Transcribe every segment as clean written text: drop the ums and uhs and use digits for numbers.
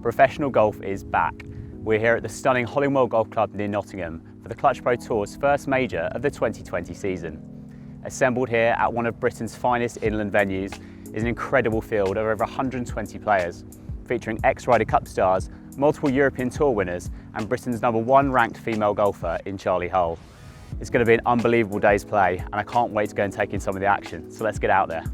Professional golf is back. We're here at the stunning Hollinwell Golf Club near Nottingham for the Clutch Pro Tour's first major of the 2020 season. Assembled here at one of Britain's finest inland venues is an incredible field of over 120 players, featuring ex-Ryder Cup stars, multiple European Tour winners and Britain's #1 ranked female golfer in Charley Hull. It's going to be an unbelievable day's play and I can't wait to go and take in some of the action, so let's get out there.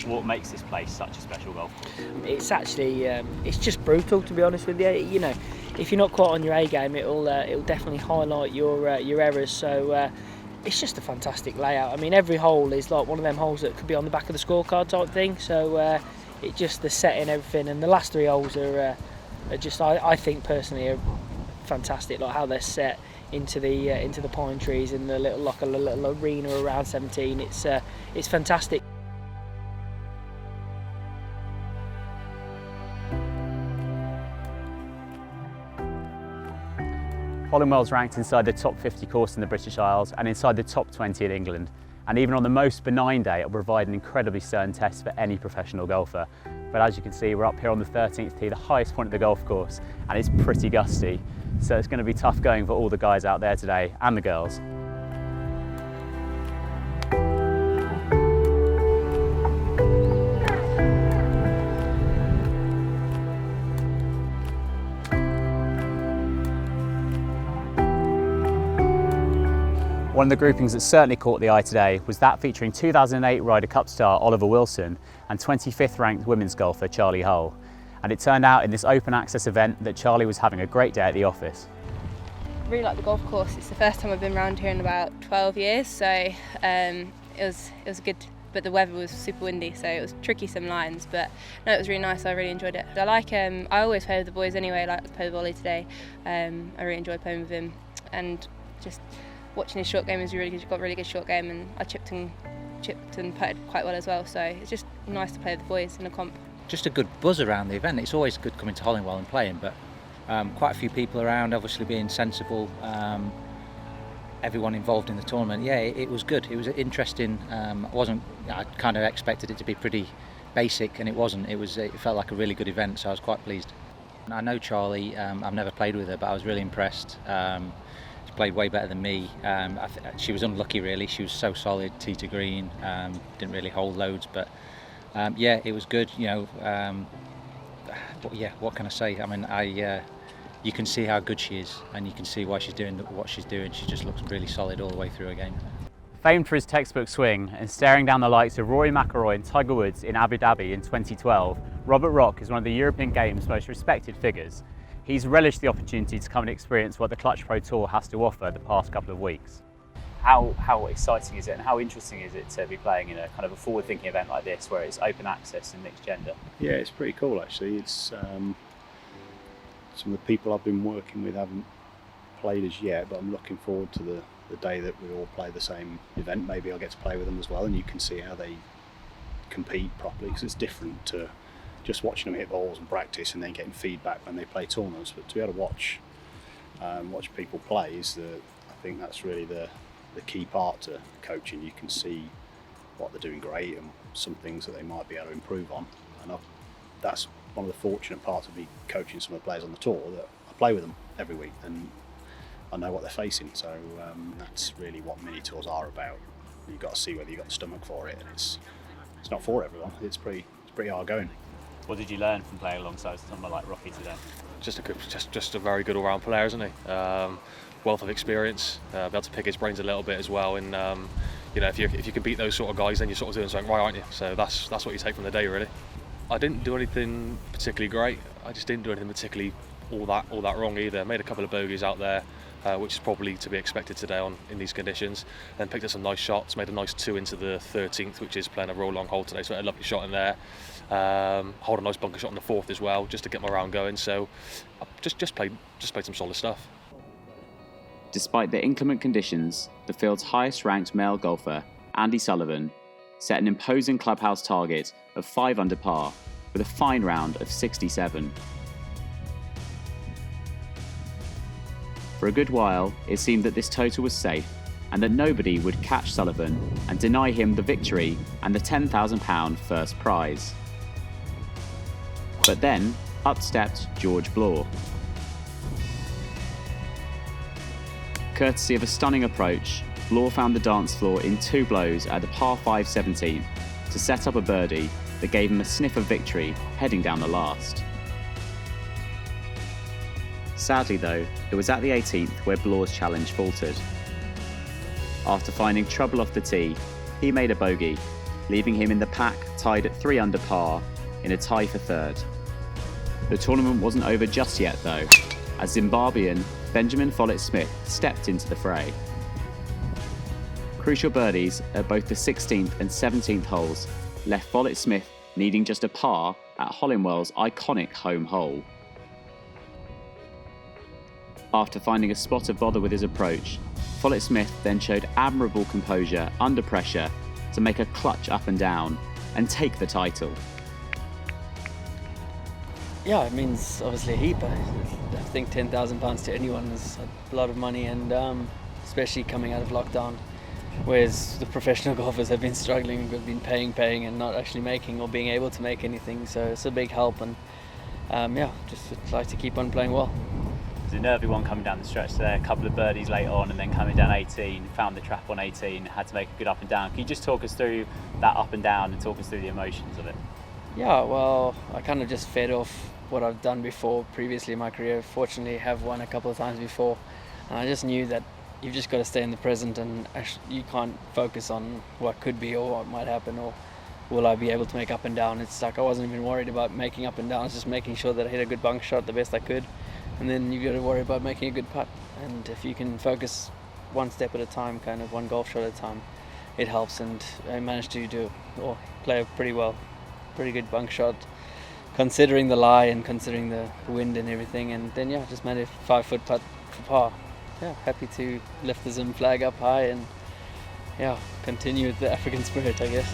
What makes this place such a special golf course? It's actually, it's just brutal, to be honest with you. You know, if you're not quite on your A game, it'll definitely highlight your errors. So it's just a fantastic layout. I mean, every hole is like one of them holes that could be on the back of the scorecard type thing. So it just the setting, everything, and the last three holes are just, I think personally, are fantastic. Like how they're set into the pine trees and the little arena around 17. It's fantastic. Hollinwell's ranked inside the top 50 course in the British Isles and inside the top 20 in England. And even on the most benign day, it will provide an incredibly stern test for any professional golfer. But as you can see, we're up here on the 13th tee, the highest point of the golf course, and it's pretty gusty. So it's going to be tough going for all the guys out there today, and the girls. One of the groupings that certainly caught the eye today was that featuring 2008 Ryder Cup star Oliver Wilson and 25th ranked women's golfer Charley Hull. And it turned out in this open access event that Charley was having a great day at the office. I really like the golf course. It's the first time I've been around here in about 12 years, so it was good, but the weather was super windy, so it was tricky some lines, but no, it was really nice. I really enjoyed it. I always play with the boys anyway. I like to play with Ollie today. I really enjoyed playing with him, and just watching his short game is really good. He's got a really good short game, and I chipped and putted quite well as well. So it's just nice to play with the boys in a comp. Just a good buzz around the event. It's always good coming to Hollinwell and playing, but quite a few people around, obviously being sensible. Everyone involved in the tournament. Yeah, it was good. It was interesting. I kind of expected it to be pretty basic, and it wasn't. It felt like a really good event, so I was quite pleased. I know Charley. I've never played with her, but I was really impressed. Played way better than me. She was unlucky really. She was so solid, tee to green, didn't really hold loads, but yeah, it was good. You know, yeah, what can I say? I mean, you can see how good she is, and you can see why she's doing what she's doing. She just looks really solid all the way through her game. Famed for his textbook swing and staring down the likes of Rory McIlroy and Tiger Woods in Abu Dhabi in 2012, Robert Rock is one of the European Game's most respected figures. He's relished the opportunity to come and experience what the Clutch Pro Tour has to offer the past couple of weeks. How exciting is it, and how interesting is it to be playing in a kind of a forward-thinking event like this where it's open access and mixed gender? Yeah, it's pretty cool actually. It's some of the people I've been working with haven't played as yet, but I'm looking forward to the day that we all play the same event. Maybe I'll get to play with them as well, and you can see how they compete properly, because it's different to just watching them hit balls and practice and then getting feedback when they play tournaments. But to be able to watch people play I think that's really the key part to coaching. You can see what they're doing great and some things that they might be able to improve on. And that's one of the fortunate parts of me coaching some of the players on the tour, that I play with them every week and I know what they're facing. So that's really what mini tours are about. You've got to see whether you've got the stomach for it, and it's not for everyone. It's pretty hard going. What did you learn from playing alongside someone like Rocky today? Just a very good all-round player, isn't he? Wealth of experience, be able to pick his brains a little bit as well. And you know, if you can beat those sort of guys, then you're sort of doing something right, aren't you? So that's what you take from the day, really. I didn't do anything particularly great. I just didn't do anything particularly all that wrong either. Made a couple of bogeys out there, which is probably to be expected today in these conditions. Then picked up some nice shots, made a nice 2 into the 13th, which is playing a roll long hole today, so I had a lovely shot in there. Hold a nice bunker shot on the 4th as well, just to get my round going. So I just played some solid stuff. Despite the inclement conditions, the field's highest ranked male golfer, Andy Sullivan, set an imposing clubhouse target of 5 under par with a fine round of 67. For a good while, it seemed that this total was safe and that nobody would catch Sullivan and deny him the victory and the £10,000 first prize. But then, up stepped George Bloor. Courtesy of a stunning approach, Bloor found the dance floor in 2 blows at the par 5 17th to set up a birdie that gave him a sniff of victory heading down the last. Sadly though, it was at the 18th where Bloor's challenge faltered. After finding trouble off the tee, he made a bogey, leaving him in the pack tied at 3 under par in a tie for third. The tournament wasn't over just yet though, as Zimbabwean Follett-Smith stepped into the fray. Crucial birdies at both the 16th and 17th holes left Follett-Smith needing just a par at Hollinwell's iconic home hole. After finding a spot of bother with his approach, Follett-Smith then showed admirable composure under pressure to make a clutch up and down and take the title. Yeah, it means obviously a heap. I think £10,000 to anyone is a lot of money, and especially coming out of lockdown, whereas the professional golfers have been struggling, have been paying and not actually making or being able to make anything. So it's a big help, and just would like to keep on playing well. It was a nervy one coming down the stretch there, a couple of birdies late on, and then coming down 18, found the trap on 18, had to make a good up and down. Can you just talk us through that up and down and talk us through the emotions of it? Yeah, well, I kind of just fed off what I've done before previously in my career. Fortunately, have won a couple of times before, and I just knew that you've just got to stay in the present, and actually you can't focus on what could be or what might happen or will I be able to make up and down. It's like I wasn't even worried about making up and down. I was just making sure that I hit a good bunk shot the best I could, and then you've got to worry about making a good putt. And if you can focus one step at a time, kind of one golf shot at a time, it helps. And I managed to play pretty good bunk shot, considering the lie and considering the wind and everything. And then just made a 5-foot putt for par. Happy to lift the Zim flag up high and continue with the African spirit, I guess.